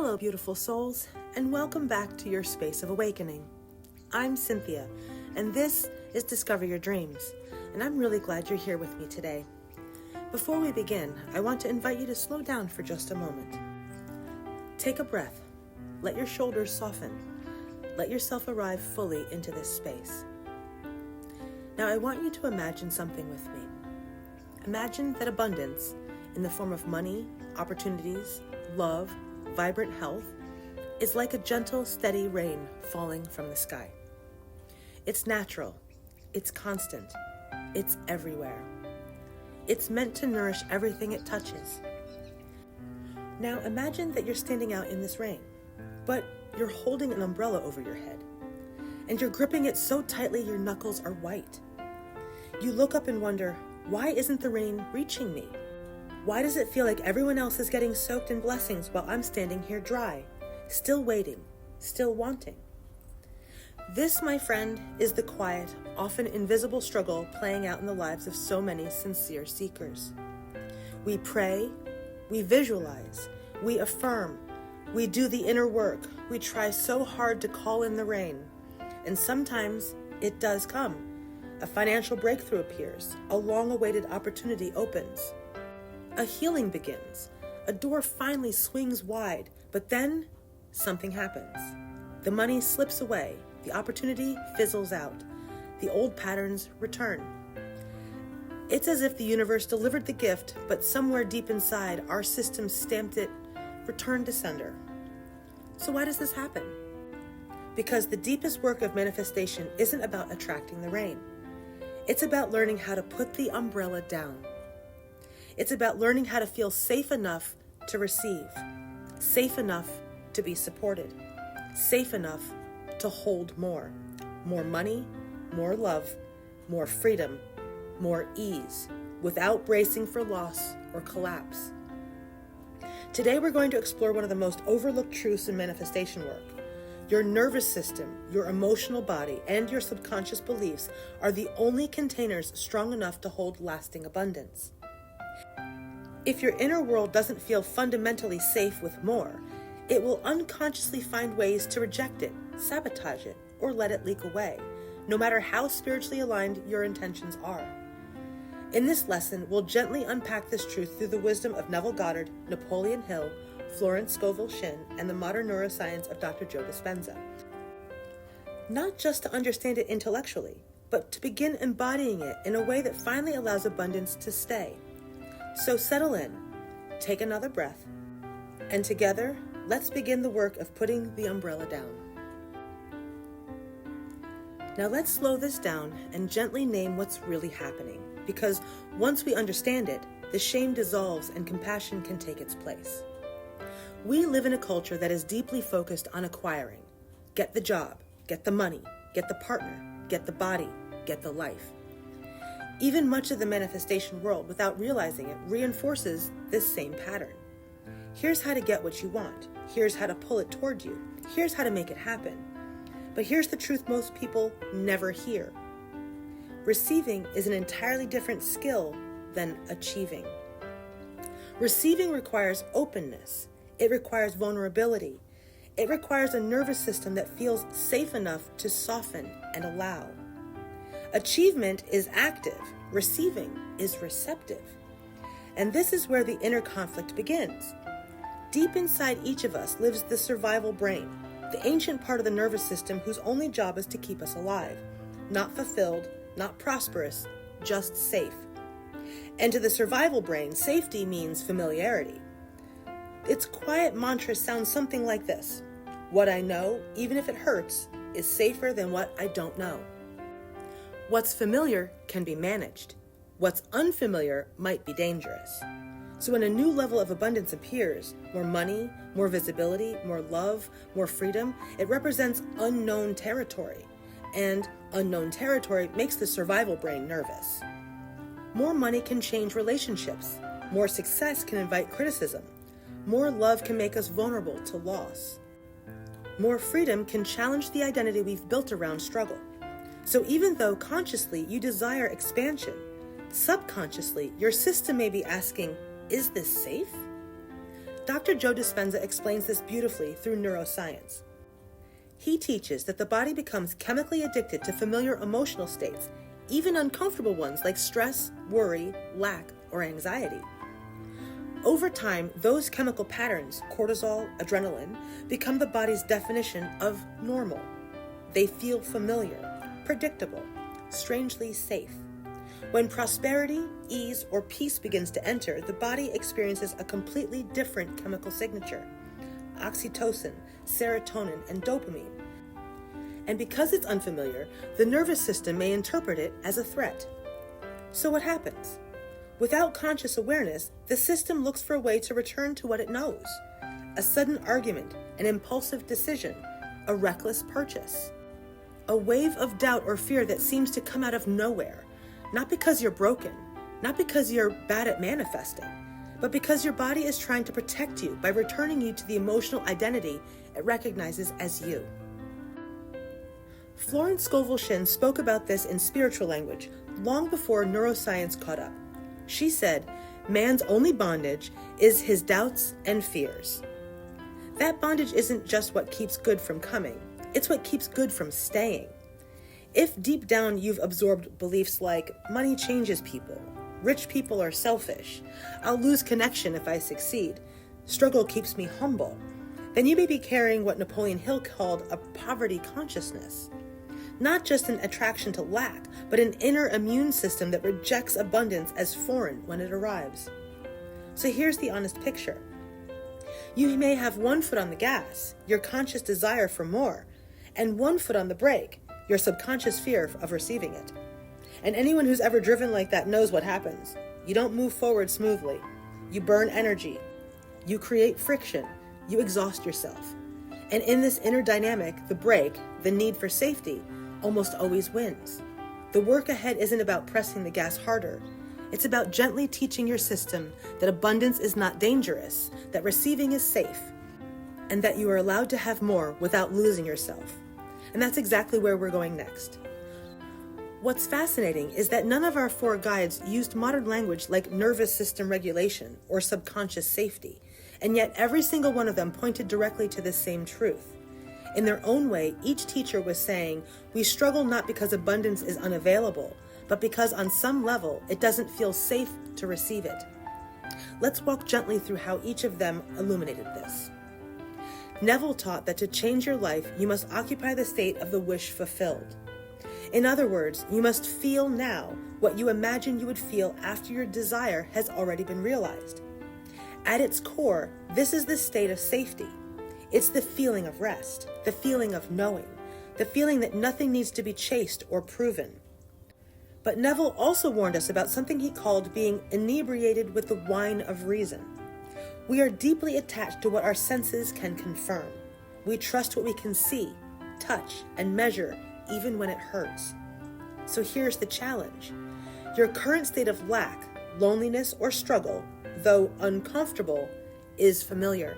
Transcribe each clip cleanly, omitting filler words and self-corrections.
Hello, beautiful souls, and welcome back to your space of awakening. I'm Cynthia, and this is Discover Your Dreamz, and I'm really glad you're here with me today. Before we begin, I want to invite you to slow down for just a moment. Take a breath. Let your shoulders soften. Let yourself arrive fully into this space. Now, I want you to imagine something with me. Imagine that abundance, in the form of money, opportunities, love, vibrant health, is like a gentle, steady rain falling from the sky. It's natural, it's constant, it's everywhere. It's meant to nourish everything it touches. Now imagine that you're standing out in this rain, but you're holding an umbrella over your head, and you're gripping it so tightly your knuckles are white. You look up and wonder, why isn't the rain reaching me? Why does it feel like everyone else is getting soaked in blessings while I'm standing here dry, still waiting, still wanting? This, my friend, is the quiet, often invisible struggle playing out in the lives of so many sincere seekers. We pray, we visualize, we affirm, we do the inner work, we try so hard to call in the rain, and sometimes it does come. A financial breakthrough appears, a long-awaited opportunity opens. A healing begins. A door finally swings wide, but then something happens. The money slips away. The opportunity fizzles out. The old patterns return. It's as if the universe delivered the gift, but somewhere deep inside, our system stamped it, return to sender. So why does this happen? Because the deepest work of manifestation isn't about attracting the rain. It's about learning how to put the umbrella down. It's about learning how to feel safe enough to receive, safe enough to be supported, safe enough to hold more money, more love, more freedom, more ease, without bracing for loss or collapse. Today we're going to explore one of the most overlooked truths in manifestation work. Your nervous system, your emotional body, and your subconscious beliefs are the only containers strong enough to hold lasting abundance. If your inner world doesn't feel fundamentally safe with more, it will unconsciously find ways to reject it, sabotage it, or let it leak away, no matter how spiritually aligned your intentions are. In this lesson, we'll gently unpack this truth through the wisdom of Neville Goddard, Napoleon Hill, Florence Scovel Shinn, and the modern neuroscience of Dr. Joe Dispenza. Not just to understand it intellectually, but to begin embodying it in a way that finally allows abundance to stay. So settle in, take another breath, and together, let's begin the work of putting the umbrella down. Now let's slow this down and gently name what's really happening, because once we understand it, the shame dissolves and compassion can take its place. We live in a culture that is deeply focused on acquiring. Get the job, get the money, get the partner, get the body, get the life. Even much of the manifestation world, without realizing it, reinforces this same pattern. Here's how to get what you want. Here's how to pull it toward you. Here's how to make it happen. But here's the truth most people never hear. Receiving is an entirely different skill than achieving. Receiving requires openness. It requires vulnerability. It requires a nervous system that feels safe enough to soften and allow. Achievement is active. Receiving is receptive. And this is where the inner conflict begins. Deep inside each of us lives the survival brain, the ancient part of the nervous system whose only job is to keep us alive, not fulfilled, not prosperous, just safe. And to the survival brain, safety means familiarity. Its quiet mantra sounds something like this: what I know, even if it hurts, is safer than what I don't know. What's familiar can be managed. What's unfamiliar might be dangerous. So when a new level of abundance appears, more money, more visibility, more love, more freedom, it represents unknown territory. And unknown territory makes the survival brain nervous. More money can change relationships. More success can invite criticism. More love can make us vulnerable to loss. More freedom can challenge the identity we've built around struggle. So even though consciously you desire expansion, subconsciously your system may be asking, is this safe? Dr. Joe Dispenza explains this beautifully through neuroscience. He teaches that the body becomes chemically addicted to familiar emotional states, even uncomfortable ones like stress, worry, lack, or anxiety. Over time, those chemical patterns, cortisol, adrenaline, become the body's definition of normal. They feel familiar, predictable, strangely safe. When prosperity, ease, or peace begins to enter, the body experiences a completely different chemical signature: oxytocin, serotonin, and dopamine. And because it's unfamiliar, the nervous system may interpret it as a threat. So what happens? Without conscious awareness, the system looks for a way to return to what it knows: a sudden argument, an impulsive decision, a reckless purchase. A wave of doubt or fear that seems to come out of nowhere, not because you're broken, not because you're bad at manifesting, but because your body is trying to protect you by returning you to the emotional identity it recognizes as you. Florence Scovel Shinn spoke about this in spiritual language long before neuroscience caught up. She said, "Man's only bondage is his doubts and fears." That bondage isn't just what keeps good from coming, it's what keeps good from staying. If deep down you've absorbed beliefs like money changes people, rich people are selfish, I'll lose connection if I succeed, struggle keeps me humble, then you may be carrying what Napoleon Hill called a poverty consciousness. Not just an attraction to lack, but an inner immune system that rejects abundance as foreign when it arrives. So here's the honest picture. You may have one foot on the gas, your conscious desire for more, and one foot on the brake, your subconscious fear of receiving it. And anyone who's ever driven like that knows what happens. You don't move forward smoothly. You burn energy. You create friction. You exhaust yourself. And in this inner dynamic, the brake, the need for safety, almost always wins. The work ahead isn't about pressing the gas harder. It's about gently teaching your system that abundance is not dangerous, that receiving is safe, and that you are allowed to have more without losing yourself. And that's exactly where we're going next. What's fascinating is that none of our four guides used modern language like nervous system regulation or subconscious safety, and yet every single one of them pointed directly to the same truth. In their own way, each teacher was saying, we struggle not because abundance is unavailable, but because on some level it doesn't feel safe to receive it. Let's walk gently through how each of them illuminated this. Neville taught that to change your life, you must occupy the state of the wish fulfilled. In other words, you must feel now what you imagine you would feel after your desire has already been realized. At its core, this is the state of safety. It's the feeling of rest, the feeling of knowing, the feeling that nothing needs to be chased or proven. But Neville also warned us about something he called being inebriated with the wine of reason. We are deeply attached to what our senses can confirm. We trust what we can see, touch, and measure, even when it hurts. So here's the challenge. Your current state of lack, loneliness, or struggle, though uncomfortable, is familiar.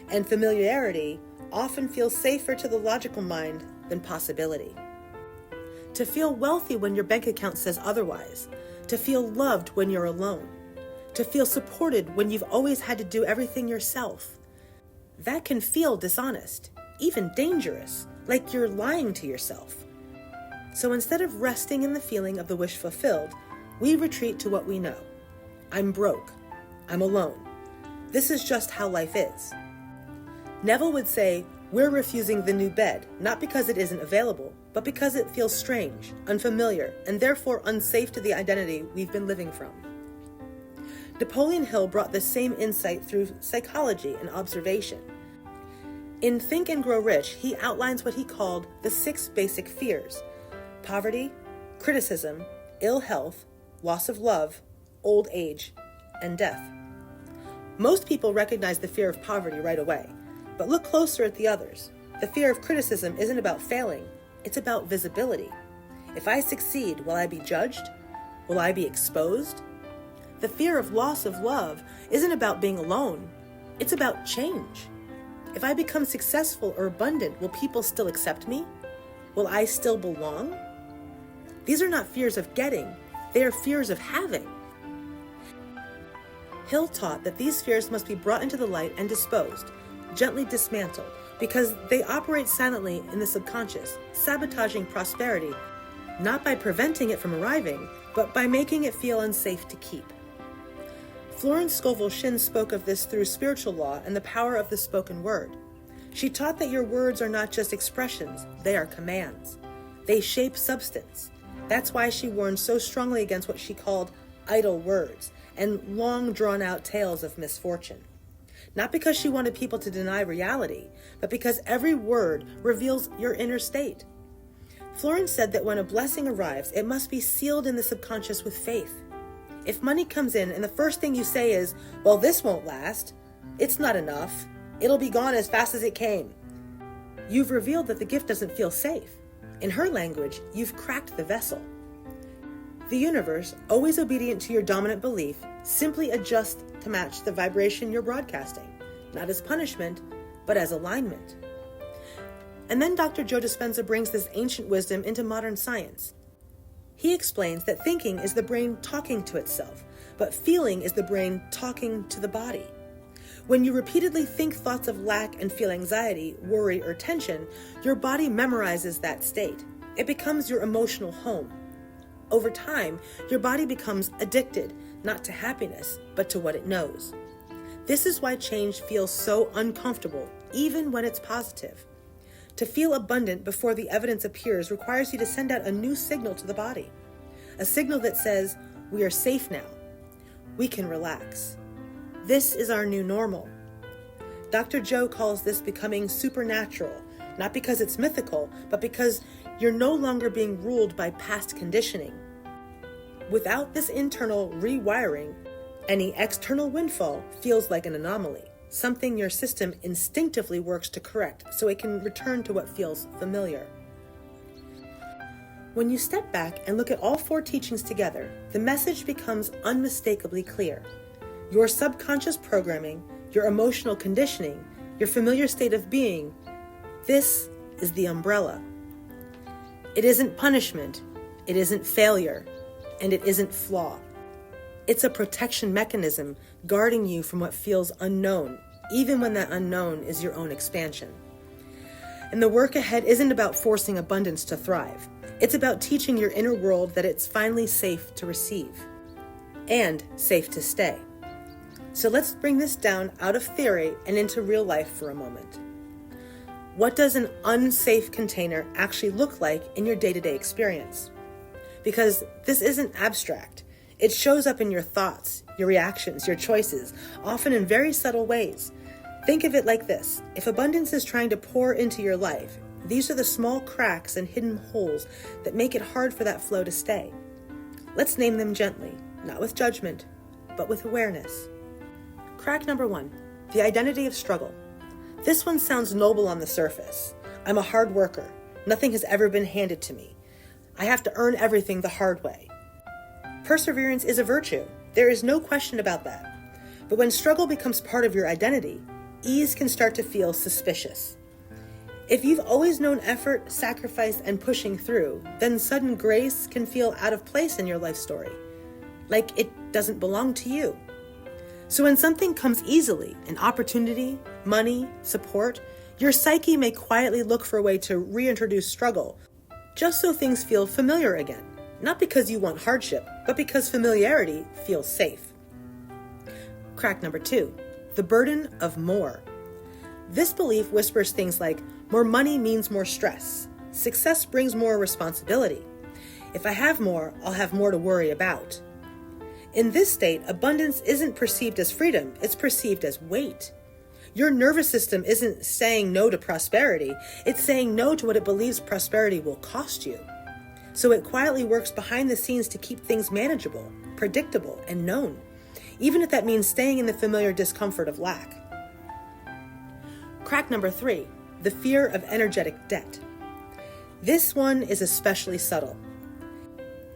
And familiarity often feels safer to the logical mind than possibility. To feel wealthy when your bank account says otherwise, to feel loved when you're alone, to feel supported when you've always had to do everything yourself. That can feel dishonest, even dangerous, like you're lying to yourself. So instead of resting in the feeling of the wish fulfilled, we retreat to what we know. I'm broke. I'm alone. This is just how life is. Neville would say, we're refusing the new bed, not because it isn't available, but because it feels strange, unfamiliar, and therefore unsafe to the identity we've been living from. Napoleon Hill brought the same insight through psychology and observation. In Think and Grow Rich, he outlines what he called the 6 basic fears: poverty, criticism, ill health, loss of love, old age, and death. Most people recognize the fear of poverty right away, but look closer at the others. The fear of criticism isn't about failing, it's about visibility. If I succeed, will I be judged? Will I be exposed? The fear of loss of love isn't about being alone, it's about change. If I become successful or abundant, will people still accept me? Will I still belong? These are not fears of getting, they are fears of having. Hill taught that these fears must be brought into the light and disposed, gently dismantled, because they operate silently in the subconscious, sabotaging prosperity, not by preventing it from arriving, but by making it feel unsafe to keep. Florence Scovel Shinn spoke of this through spiritual law and the power of the spoken word. She taught that your words are not just expressions, they are commands. They shape substance. That's why she warned so strongly against what she called idle words and long drawn-out tales of misfortune. Not because she wanted people to deny reality, but because every word reveals your inner state. Florence said that when a blessing arrives, it must be sealed in the subconscious with faith. If money comes in and the first thing you say is, "Well, this won't last. It's not enough. It'll be gone as fast as it came," you've revealed that the gift doesn't feel safe. In her language, you've cracked the vessel. The universe, always obedient to your dominant belief, simply adjusts to match the vibration you're broadcasting, not as punishment, but as alignment. And then Dr. Joe Dispenza brings this ancient wisdom into modern science. He explains that thinking is the brain talking to itself, but feeling is the brain talking to the body. When you repeatedly think thoughts of lack and feel anxiety, worry, or tension, your body memorizes that state. It becomes your emotional home. Over time, your body becomes addicted, not to happiness, but to what it knows. This is why change feels so uncomfortable, even when it's positive. To feel abundant before the evidence appears requires you to send out a new signal to the body. A signal that says, we are safe now. We can relax. This is our new normal. Dr. Joe calls this becoming supernatural, not because it's mythical, but because you're no longer being ruled by past conditioning. Without this internal rewiring, any external windfall feels like an anomaly. Something your system instinctively works to correct so it can return to what feels familiar. When you step back and look at all four teachings together, the message becomes unmistakably clear. Your subconscious programming, your emotional conditioning, your familiar state of being, this is the umbrella. It isn't punishment, it isn't failure, and it isn't flaw. It's a protection mechanism guarding you from what feels unknown, even when that unknown is your own expansion. And the work ahead isn't about forcing abundance to thrive. It's about teaching your inner world that it's finally safe to receive and safe to stay. So let's bring this down out of theory and into real life for a moment. What does an unsafe container actually look like in your day-to-day experience? Because this isn't abstract. It shows up in your thoughts, your reactions, your choices, often in very subtle ways. Think of it like this. If abundance is trying to pour into your life, these are the small cracks and hidden holes that make it hard for that flow to stay. Let's name them gently, not with judgment, but with awareness. Crack number 1, the identity of struggle. This one sounds noble on the surface. I'm a hard worker. Nothing has ever been handed to me. I have to earn everything the hard way. Perseverance is a virtue. There is no question about that. But when struggle becomes part of your identity, ease can start to feel suspicious. If you've always known effort, sacrifice, and pushing through, then sudden grace can feel out of place in your life story, like it doesn't belong to you. So when something comes easily, an opportunity, money, support, your psyche may quietly look for a way to reintroduce struggle, just so things feel familiar again. Not because you want hardship, but because familiarity feels safe. Crack number 2, the burden of more. This belief whispers things like, more money means more stress. Success brings more responsibility. If I have more, I'll have more to worry about. In this state, abundance isn't perceived as freedom, it's perceived as weight. Your nervous system isn't saying no to prosperity, it's saying no to what it believes prosperity will cost you. So it quietly works behind the scenes to keep things manageable, predictable, and known, even if that means staying in the familiar discomfort of lack. Crack number 3, the fear of energetic debt. This one is especially subtle.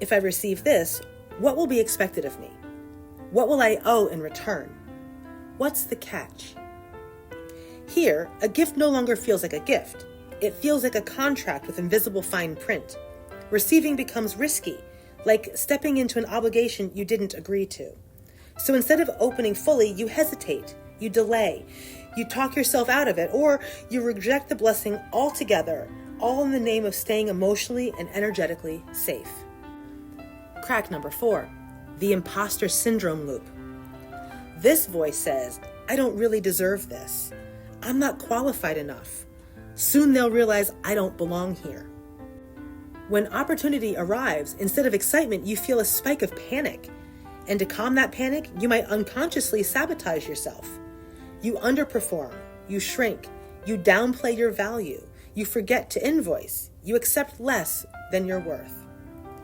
If I receive this, what will be expected of me? What will I owe in return? What's the catch? Here, a gift no longer feels like a gift. It feels like a contract with invisible fine print. Receiving becomes risky, like stepping into an obligation you didn't agree to. So instead of opening fully, you hesitate, you delay, you talk yourself out of it, or you reject the blessing altogether, all in the name of staying emotionally and energetically safe. Crack number 4, the imposter syndrome loop. This voice says, I don't really deserve this. I'm not qualified enough. Soon they'll realize I don't belong here. When opportunity arrives, instead of excitement, you feel a spike of panic. And to calm that panic, you might unconsciously sabotage yourself. You underperform, you shrink, you downplay your value, you forget to invoice, you accept less than your worth.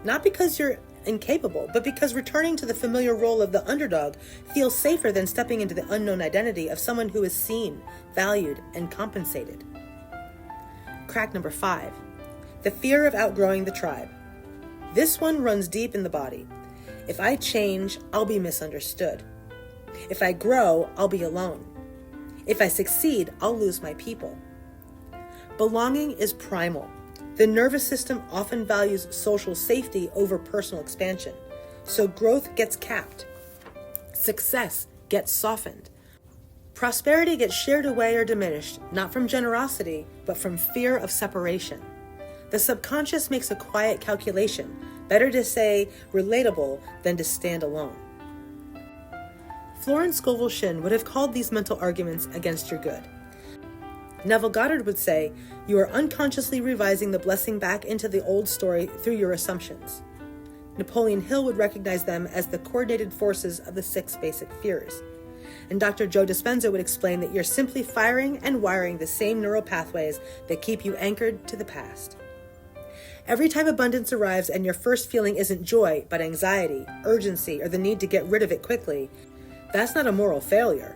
Not because you're incapable, but because returning to the familiar role of the underdog feels safer than stepping into the unknown identity of someone who is seen, valued, and compensated. Crack number 5, the fear of outgrowing the tribe. This one runs deep in the body. If I change, I'll be misunderstood. If I grow, I'll be alone. If I succeed, I'll lose my people. Belonging is primal. The nervous system often values social safety over personal expansion, so growth gets capped. Success gets softened. Prosperity gets shared away or diminished, not from generosity, but from fear of separation. The subconscious makes a quiet calculation. Better to say relatable than to stand alone. Florence Scovel Shinn would have called these mental arguments against your good. Neville Goddard would say, you are unconsciously revising the blessing back into the old story through your assumptions. Napoleon Hill would recognize them as the coordinated forces of the 6 basic fears. And Dr. Joe Dispenza would explain that you're simply firing and wiring the same neural pathways that keep you anchored to the past. Every time abundance arrives and your first feeling isn't joy, but anxiety, urgency, or the need to get rid of it quickly, that's not a moral failure.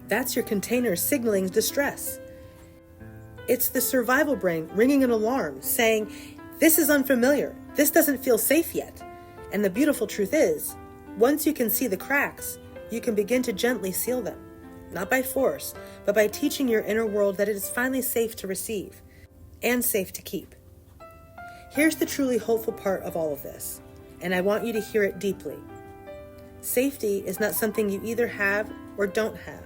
That's your container signaling distress. It's the survival brain ringing an alarm, saying, this is unfamiliar, this doesn't feel safe yet. And the beautiful truth is, once you can see the cracks, you can begin to gently seal them. Not by force, but by teaching your inner world that it is finally safe to receive, and safe to keep. Here's the truly hopeful part of all of this, and I want you to hear it deeply. Safety is not something you either have or don't have.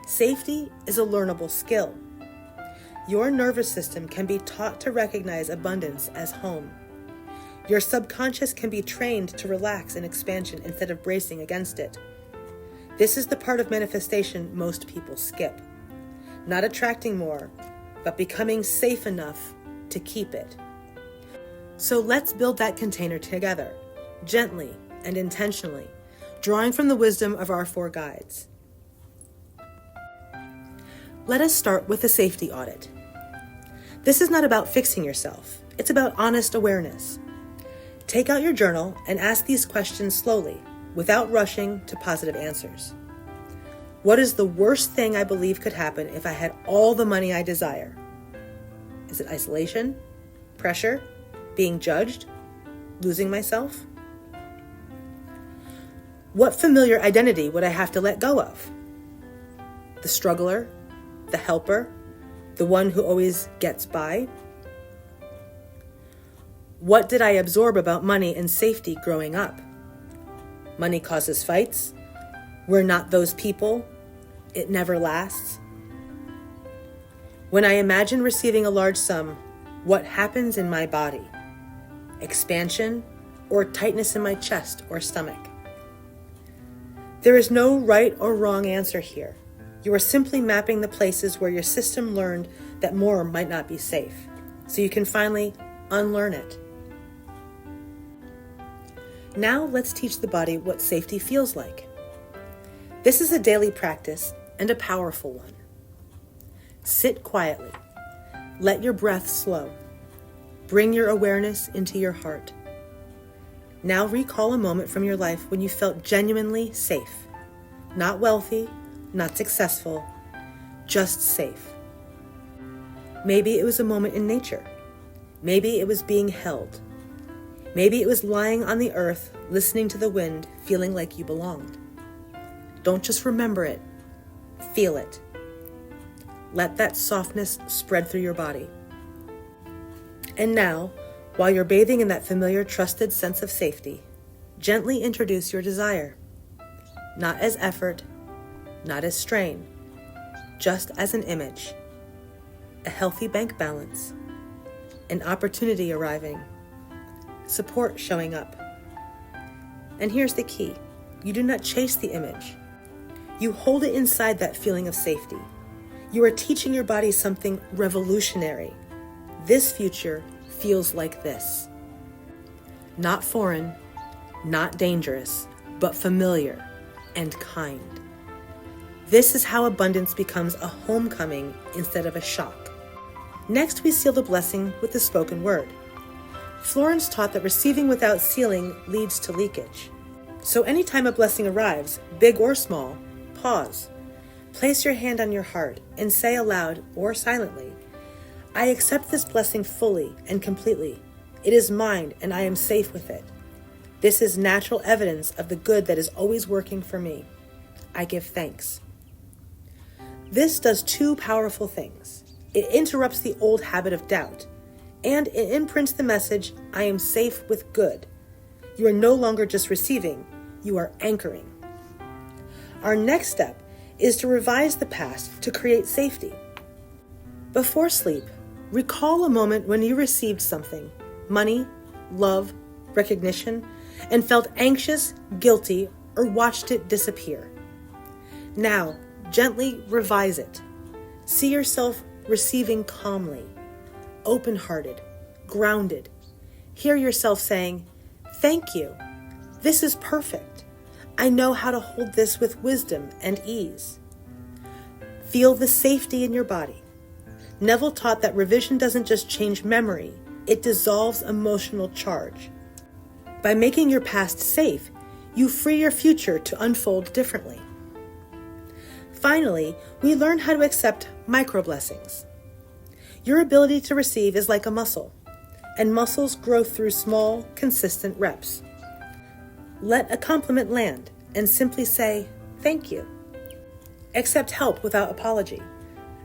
Safety is a learnable skill. Your nervous system can be taught to recognize abundance as home. Your subconscious can be trained to relax in expansion instead of bracing against it. This is the part of manifestation most people skip. Not attracting more, but becoming safe enough to keep it. So let's build that container together, gently and intentionally, drawing from the wisdom of our 4 guides. Let us start with the safety audit. This is not about fixing yourself. It's about honest awareness. Take out your journal and ask these questions slowly, without rushing to positive answers. What is the worst thing I believe could happen if I had all the money I desire? Is it isolation? Pressure? Being judged? Losing myself? What familiar identity would I have to let go of? The struggler? The helper? The one who always gets by? What did I absorb about money and safety growing up? Money causes fights. We're not those people. It never lasts. When I imagine receiving a large sum, what happens in my body? Expansion or tightness in my chest or stomach? There is no right or wrong answer here. You are simply mapping the places where your system learned that more might not be safe, so you can finally unlearn it. Now let's teach the body what safety feels like. This is a daily practice and a powerful one. Sit quietly. Let your breath slow. Bring your awareness into your heart. Now recall a moment from your life when you felt genuinely safe. Not wealthy, not successful, just safe. Maybe it was a moment in nature. Maybe it was being held. Maybe it was lying on the earth, listening to the wind, feeling like you belonged. Don't just remember it. Feel it. Let that softness spread through your body. And now, while you're bathing in that familiar, trusted sense of safety, gently introduce your desire. not as effort, not as strain, just as an image, a healthy bank balance, an opportunity arriving, support showing up. And here's the key. You do not chase the image. You hold it inside that feeling of safety. You are teaching your body something revolutionary. This future feels like this. Not foreign, not dangerous, but familiar and kind. This is how abundance becomes a homecoming instead of a shock. Next, we seal the blessing with the spoken word. Florence taught that receiving without sealing leads to leakage. So anytime a blessing arrives, big or small, pause. Place your hand on your heart and say aloud or silently, I accept this blessing fully and completely. It is mine and I am safe with it. This is natural evidence of the good that is always working for me. I give thanks. This does two powerful things. It interrupts the old habit of doubt, and it imprints the message, I am safe with good. You are no longer just receiving, you are anchoring. Our next step is to revise the past to create safety. Before sleep, recall a moment when you received something, money, love, recognition, and felt anxious, guilty, or watched it disappear. Now, gently revise it. See yourself receiving calmly, open-hearted, grounded. Hear yourself saying, thank you. This is perfect. I know how to hold this with wisdom and ease. Feel the safety in your body. Neville taught that revision doesn't just change memory, it dissolves emotional charge. By making your past safe, you free your future to unfold differently. Finally, we learn how to accept micro-blessings. Your ability to receive is like a muscle, and muscles grow through small, consistent reps. Let a compliment land and simply say, thank you. Accept help without apology.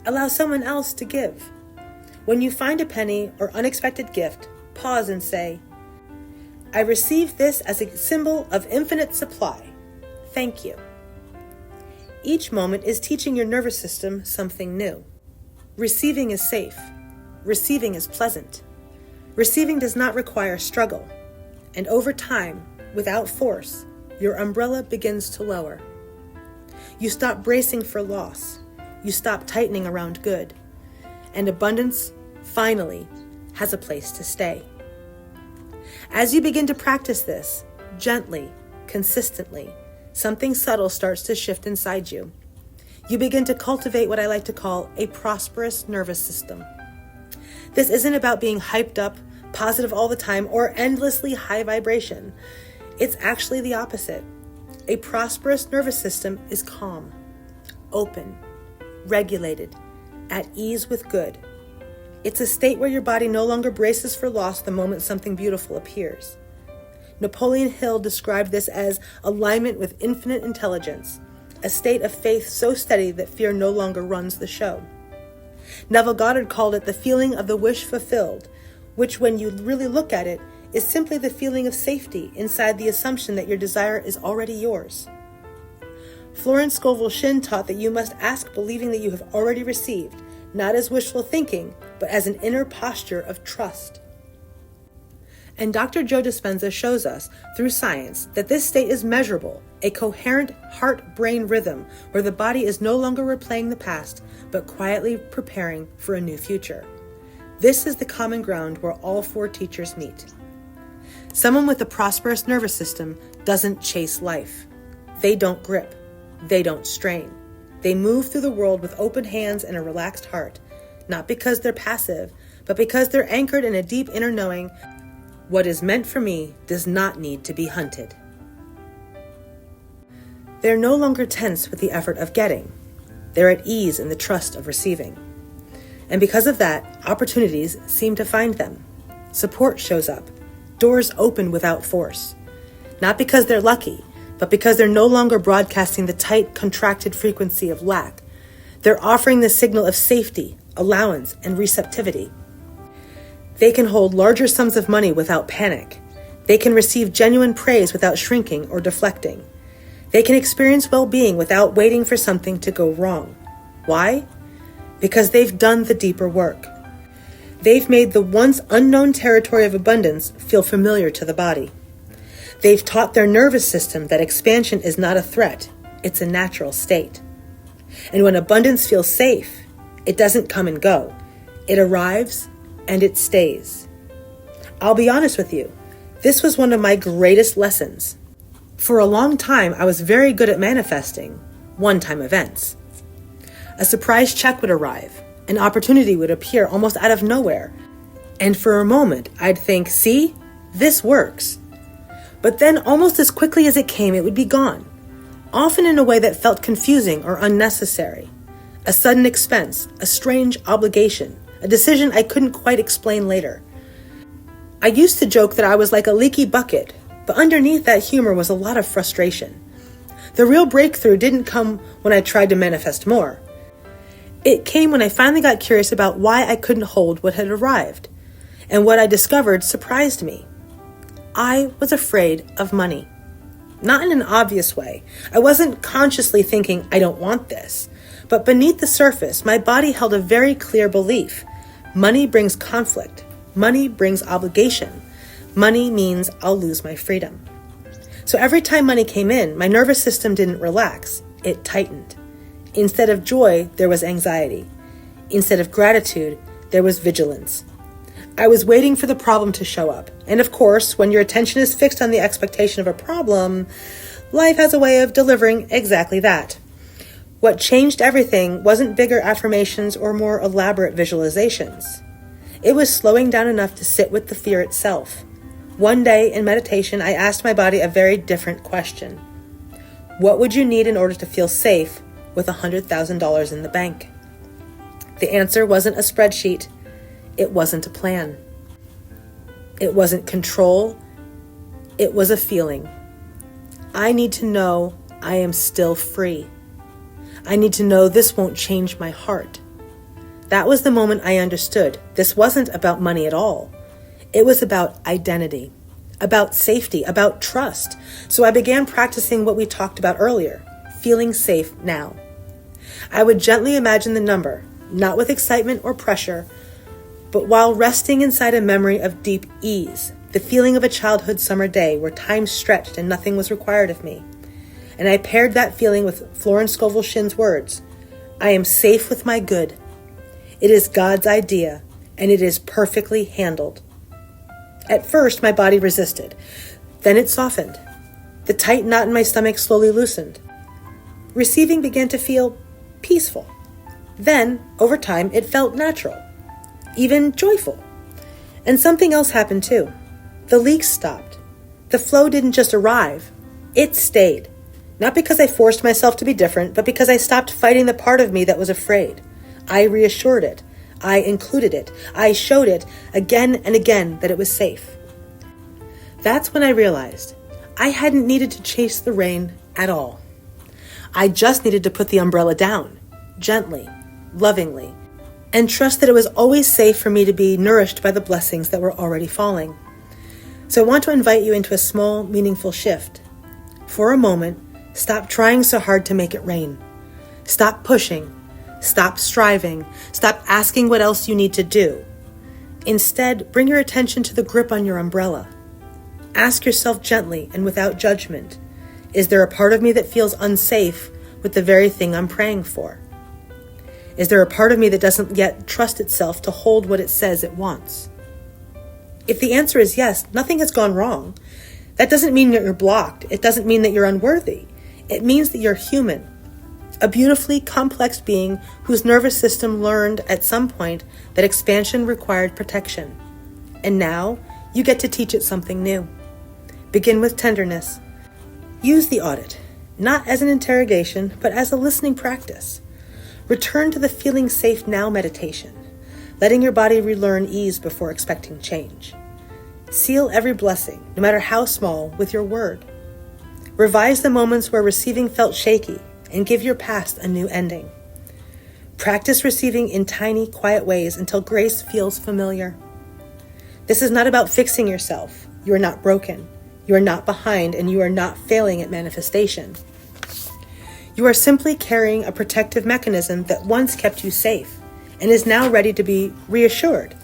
Allow someone else to give. When you find a penny or unexpected gift, pause and say, I receive this as a symbol of infinite supply. Thank you. Each moment is teaching your nervous system something new. Receiving is safe. Receiving is pleasant. Receiving does not require struggle. And over time, without force, your umbrella begins to lower. You stop bracing for loss. You stop tightening around good. And abundance, finally, has a place to stay. As you begin to practice this, gently, consistently, something subtle starts to shift inside you. You begin to cultivate what I like to call a prosperous nervous system. This isn't about being hyped up, positive all the time, or endlessly high vibration. It's actually the opposite. A prosperous nervous system is calm, open, regulated, at ease with good. It's a state where your body no longer braces for loss the moment something beautiful appears. Napoleon Hill described this as alignment with infinite intelligence, a state of faith so steady that fear no longer runs the show. Neville Goddard called it the feeling of the wish fulfilled, which when you really look at it, is simply the feeling of safety inside the assumption that your desire is already yours. Florence Scovel Shinn taught that you must ask believing that you have already received, not as wishful thinking, but as an inner posture of trust. And Dr. Joe Dispenza shows us, through science, that this state is measurable, a coherent heart-brain rhythm where the body is no longer replaying the past, but quietly preparing for a new future. This is the common ground where all four teachers meet. Someone with a prosperous nervous system doesn't chase life. They don't grip. They don't strain. They move through the world with open hands and a relaxed heart, not because they're passive, but because they're anchored in a deep inner knowing, what is meant for me does not need to be hunted. They're no longer tense with the effort of getting. They're at ease in the trust of receiving. And because of that, opportunities seem to find them. Support shows up. Doors open without force. Not because they're lucky, but because they're no longer broadcasting the tight, contracted frequency of lack. They're offering the signal of safety, allowance, and receptivity. They can hold larger sums of money without panic. They can receive genuine praise without shrinking or deflecting. They can experience well-being without waiting for something to go wrong. Why? Because they've done the deeper work. They've made the once unknown territory of abundance feel familiar to the body. They've taught their nervous system that expansion is not a threat, it's a natural state. And when abundance feels safe, it doesn't come and go. It arrives and it stays. I'll be honest with you, this was one of my greatest lessons. For a long time, I was very good at manifesting one-time events. A surprise check would arrive. An opportunity would appear almost out of nowhere. And for a moment, I'd think, see, this works. But then almost as quickly as it came, it would be gone. Often in a way that felt confusing or unnecessary. A sudden expense, a strange obligation, a decision I couldn't quite explain later. I used to joke that I was like a leaky bucket, but underneath that humor was a lot of frustration. The real breakthrough didn't come when I tried to manifest more. It came when I finally got curious about why I couldn't hold what had arrived, and what I discovered surprised me. I was afraid of money. Not in an obvious way. I wasn't consciously thinking, I don't want this. But beneath the surface, my body held a very clear belief. Money brings conflict. Money brings obligation. Money means I'll lose my freedom. So every time money came in, my nervous system didn't relax. It tightened. Instead of joy, there was anxiety. Instead of gratitude, there was vigilance. I was waiting for the problem to show up. And of course, when your attention is fixed on the expectation of a problem, life has a way of delivering exactly that. What changed everything wasn't bigger affirmations or more elaborate visualizations. It was slowing down enough to sit with the fear itself. One day in meditation, I asked my body a very different question. What would you need in order to feel safe with $100,000 in the bank? The answer wasn't a spreadsheet. It wasn't a plan. It wasn't control. It was a feeling. I need to know I am still free. I need to know this won't change my heart. That was the moment I understood this wasn't about money at all. It was about identity, about safety, about trust. So I began practicing what we talked about earlier, feeling safe now. I would gently imagine the number, not with excitement or pressure, but while resting inside a memory of deep ease, the feeling of a childhood summer day where time stretched and nothing was required of me. And I paired that feeling with Florence Scovel Shinn's words, I am safe with my good. It is God's idea, and it is perfectly handled. At first, my body resisted. Then it softened. The tight knot in my stomach slowly loosened. Receiving began to feel peaceful. Then, over time, it felt natural, even joyful. And something else happened too. The leaks stopped. The flow didn't just arrive, it stayed. Not because I forced myself to be different, but because I stopped fighting the part of me that was afraid. I reassured it. I included it. I showed it again and again that it was safe. That's when I realized I hadn't needed to chase the rain at all. I just needed to put the umbrella down, gently, lovingly, and trust that it was always safe for me to be nourished by the blessings that were already falling. So I want to invite you into a small, meaningful shift. For a moment, stop trying so hard to make it rain. Stop pushing. Stop striving. Stop asking what else you need to do. Instead, bring your attention to the grip on your umbrella. Ask yourself gently and without judgment, is there a part of me that feels unsafe with the very thing I'm praying for? Is there a part of me that doesn't yet trust itself to hold what it says it wants? If the answer is yes, nothing has gone wrong. That doesn't mean that you're blocked. It doesn't mean that you're unworthy. It means that you're human, a beautifully complex being whose nervous system learned at some point that expansion required protection. And now you get to teach it something new. Begin with tenderness. Use the audit, not as an interrogation, but as a listening practice. Return to the feeling safe now meditation, letting your body relearn ease before expecting change. Seal every blessing, no matter how small, with your word. Revise the moments where receiving felt shaky and give your past a new ending. Practice receiving in tiny, quiet ways until grace feels familiar. This is not about fixing yourself. You are not broken. You are not behind, and you are not failing at manifestation. You are simply carrying a protective mechanism that once kept you safe and is now ready to be reassured.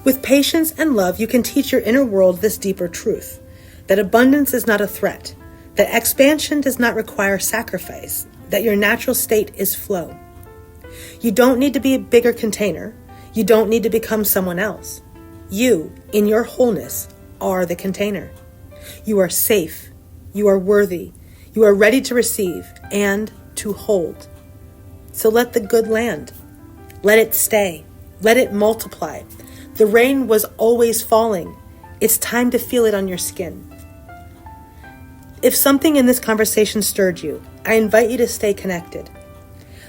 With patience and love, you can teach your inner world this deeper truth, that abundance is not a threat, that expansion does not require sacrifice, that your natural state is flow. You don't need to be a bigger container. You don't need to become someone else. You, in your wholeness, are the container. You are safe. You are worthy. You are ready to receive and to hold. So let the good land. Let it stay. Let it multiply. The rain was always falling. It's time to feel it on your skin. If something in this conversation stirred you, I invite you to stay connected.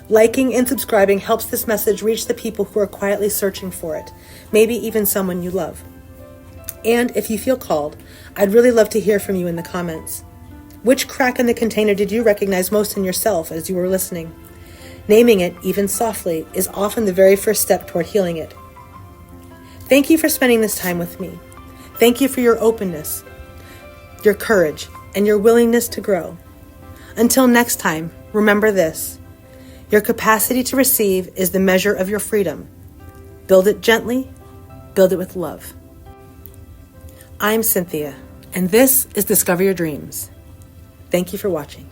Liking and subscribing helps this message reach the people who are quietly searching for it, maybe even someone you love. And if you feel called, I'd really love to hear from you in the comments. Which crack in the container did you recognize most in yourself as you were listening? Naming it, even softly, is often the very first step toward healing it. Thank you for spending this time with me. Thank you for your openness, your courage, and your willingness to grow. Until next time, remember this. Your capacity to receive is the measure of your freedom. Build it gently, build it with love. I'm Cynthia, and this is Discover Your Dreamz. Thank you for watching.